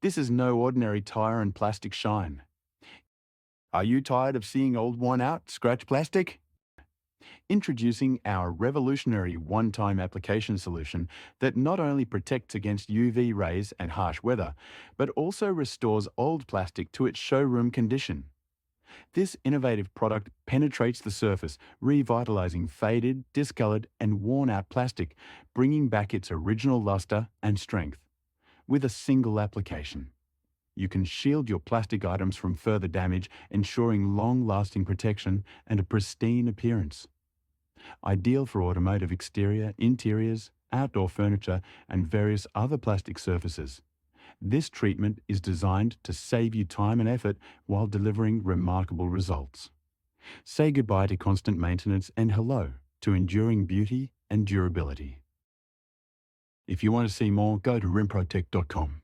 This is no ordinary tire and plastic shine. Are you tired of seeing old worn-out, scratch plastic? Introducing our revolutionary one-time application solution that not only protects against UV rays and harsh weather, but also restores old plastic to its showroom condition. This innovative product penetrates the surface, revitalizing faded, discolored, and worn-out plastic, bringing back its original luster and strength. With a single application, you can shield your plastic items from further damage, ensuring long-lasting protection and a pristine appearance. Ideal for automotive exterior, interiors, outdoor furniture, and various other plastic surfaces. This treatment is designed to save you time and effort while delivering remarkable results. Say goodbye to constant maintenance and hello to enduring beauty and durability. If you want to see more, go to RimPro-Tec.com.